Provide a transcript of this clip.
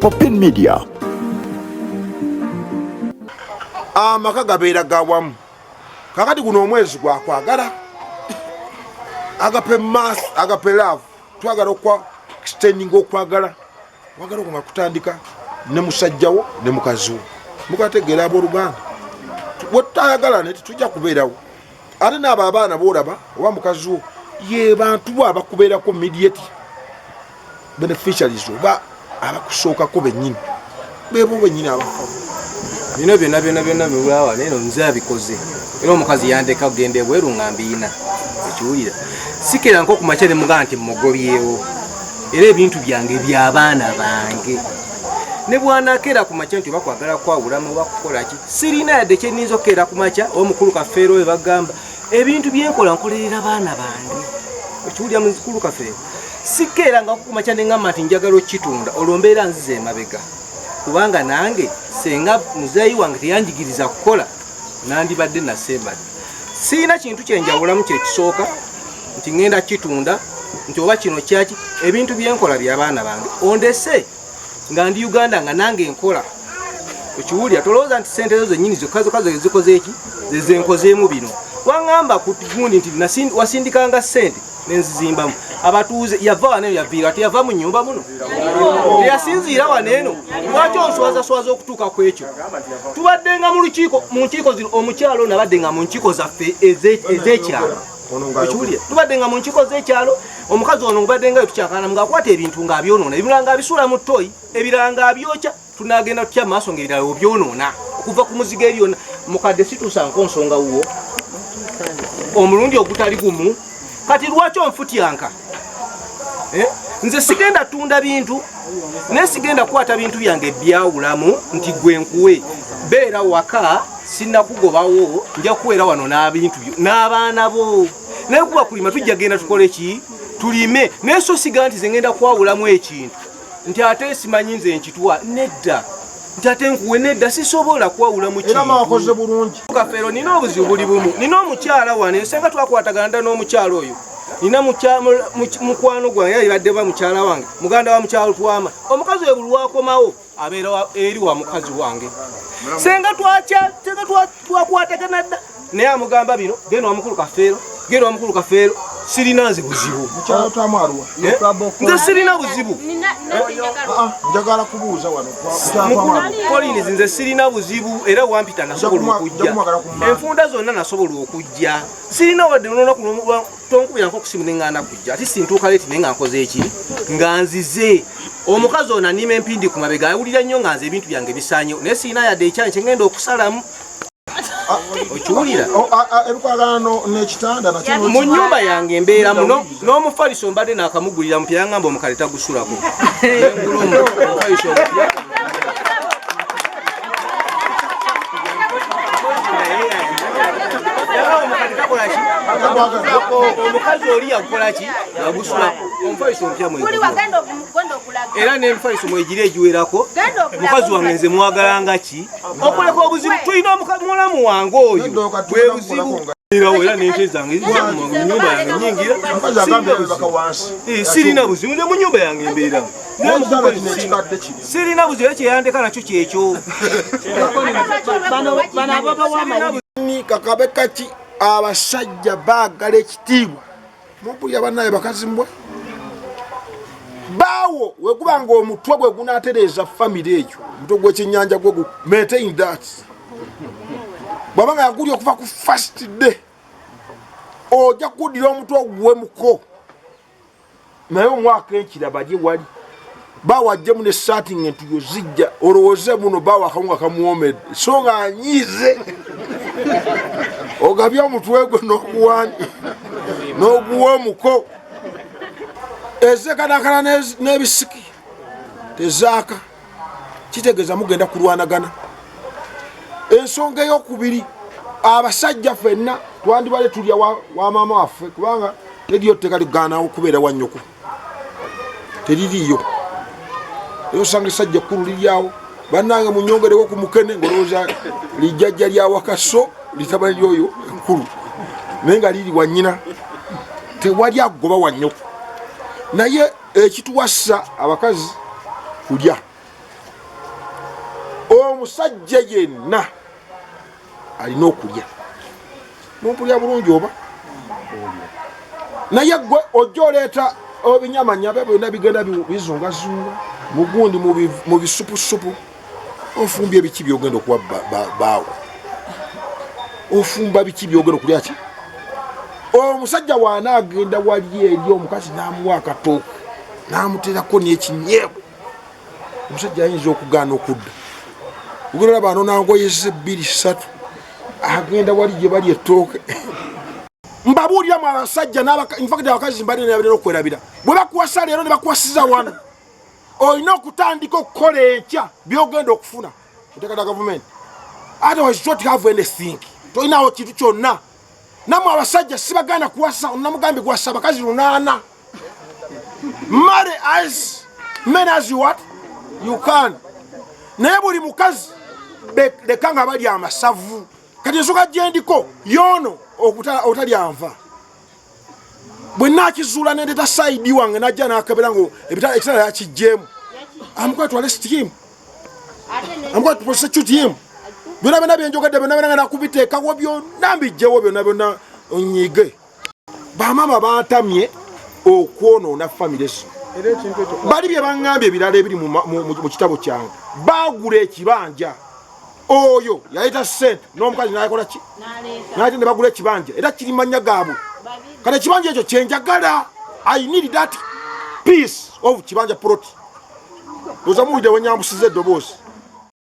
Popin Media. Amaka gabeera gawamu kakati guno omwezi gwakwagala agape mass agape love twagala okwa extending okwagala wagala okuma kutandika ne musajjawo ne mukaziwo mukategeera abooluganda bwetutayagala ne tetujja kubeerawo ate n'abo abaana boolaba oba mukaziwo ye bantu bo abakubeerako immediate beneficiaries oba abakusookako bennyini bebo bennyini abafa bino byonna biwulaawa neno nze abikoze era omukazi yandeka kugenda ebweru ngambiina ekiwulira sikera nko ku makya ne mugaa nti mmugobyewo era ebintu byange by'abaana bange ne bwanakeera ku makya nti oba kwagala kwawulamu oba kukola ki sirina yadde kyeninza okukeera ku makya omukulu kafeero we bagamba ebintu byenkola nkolerera baana bange ekiwulira mukulu kafeero sikeeranga ku makya ne ngamba nti njagala okitunda olwo mbeera nziza emabega kubanga nange senga muzeeyi wange teyanjigiriza kukola nandibadde nasembadde siina kintu kyenjawulamu kyekisooka nti ngenda kitunda nti oba kino kyaki ebintu byenkola by'abaana bange ondese nga ndi Uganda nga nange nkola ekiwulira tolowooza nti sente zo zennyini zokka zikoze eki zezenkozeemu bino waŋŋamba ku gundi nti wasindikanga sente nenzizimbamu abatuuze yava waneeno yaviira teyava mu nnyumba muno teyasinziira waneeno lwaki onswazaswaza okutuuka ku ekyo tubaddenga mu nkiiko zino omukyalo nabaddenga mu nkiiko zaffe ez'ekyalo ekiwulira tubaddenga mu nkiiko z'ekyalo omukazi ono ngubaddengayo tukyankana ngaakwata ebintu ng'abyonoona ebirala ng'abisuula mu ttoyi ebirala ng'abyokya tunagenda tutya mu maaso ng'ebirala obyonoona okuva ku muzigo ebyonna mukadde situusanko nsonga wuwo omulundi ogutali gumu kati lwaki onfutyanka nze sigenda tunda bintu naye sigenda kukwata bintu byange byawulamu nti gwe nkuwe beera waka sinnakugobawo nja kuweera wano n'abintu byo n'abaana bo naye kuba kulima tujja genda tukole ki tulime naye so siga nti ze ngenda kwawulamu ekintu nti ate simanyi nze nkitwa nedda nti ate nkuwe nedda sisobola kwawulamu kintu kafeero nina obuzibu buli bumu nina omukyala wane senga twakwatagana n'omukyala oyo nina mukwano gwange yalibadde ba mukyala wange muganda wa mukyalo twama omukazi we buli lwakomawo abeera eri wa mukazi wange senga twakwatagana dda naye amugamba bino genda wa mukulu kafeero sirina nze buzibu nze sirina buzibu njagala kubuuza wano Collins nze sirina buzibu era wampita nasobola okujja enfunda zonna nasobola okujja sirina wadde lunaku tonkubirako okusimu neŋŋanda kujja ati sintuuka leeti naye nga nkoze eki nga nzize omukazi ono anima empindi ku mabega awulira nnyo nga nze ebintu byange bisaanyewo naye sirina yadde ekyanyi kyengenda okusalamu okiwulira mu nnyumba yange embeera muno n'omufaliso mbadde nakamugulira mupya yangamba omukale tagusulako omukazi oli yakukolaki yagusulako omufaliso mpya era n'emifaliso mwegiri egiwerako mukazi wange nze mwagalanga ki okuleka obuzibu tulina mulamu wange oyo bwe buzibu era n'ente zange zijja mu nnyumba yange nyingira sirina buzibu nze mu nnyumba yange embeeramu sirina buzibu era kyeyandeka nakyo kyekyo kakabe kati abasajja baagala ekitiibwa mupulya bannaye bakazi mbwe baawo wekuba nga omutwe gwe gunaatereeza famire ekyo omutwe gw'ekyennyanja gwe gu maintain that bw'aba nga yagulya okuva ku first day ojja kuddira omutwe oguwemuko naye omwaka enkiraba gye wali bawajjemu n'essaati ng'entuyo zijja olowooze muno baawo akawunga kamuwomedde so nga anyiize ogabye omutwe gwe n'oguwani n'oguwa omuko ezekanakana n'ebisiki tezaaka kitegeeza mugenda kulwanagana ensonga ey'okubiri abasajja ffenna twandibale tulya wa maama waffe kubanga teryo tteka ligaanawo okubeera wa nnyoko teririiyo era osanga essajja ekkulu liryawo bannange munyongereko ku mukene ng'olowooza lijjajja lyawakaso litabani lyoyo ekkulu naye nga liri wa nnyina tewali agoba wa nnyoko naye ekituwassa abakazi kulya. Omusajja yenna alina okulya nokulya bulungi oba naye gwe ojja oleeta ebinyamanyama byonna bigenda bizungazunga mugundi mu bisupusupu ofumbye ebiki byogenda okuwa baawe ofumba biki byogenda okulya ki. Omusajja waanaagenda wali eri omukazi n'amuwa akatooka n'amuteerako n'ekinyeebwa omusajja ayinza okugaana okudda ogenda bano nangoyeza 2-3 agenda wali gye bali ettooke. Mbabuulira mu abasajja abakazi mbalina okwerabira bwe bakuwasa leero ne bakuwasiza wano olina okutandika okukola ekya byogenda okufuna otekata gavumenti otherwise don't have anything tolinawo kintu kyonna. Namwe abasajja sibaganda kuwasa namugambye kuwasa abakazi 8 marry as many as you what you can. Naye buli mukazi lekanga bali amasavu kati ensonga gyendiko yono otali anva bwe nakizuula nendeeta saidi wange najja nakebera ngo ekitala yakijjeemu amukwatwale steam amukwatwale prosecute him byonna byonna byenjogadde byonna byonna nakubiteekawo byonna mbijjewo byonna byonna onyiige. Bamama bantamye okwonoona famire zo bali bye baŋŋambye ebirala ebiri mu kitabo kyange. Baagula ekibanja oyo yaleeta ssente n'omukazi nayakola ki nate ne bagula ekibanja era kiri manya gaabwe kale ekibanja ekyo kyenjagala. I need that piece of kibanja plot. Ozamuwulire wenyambusiza eddoboozi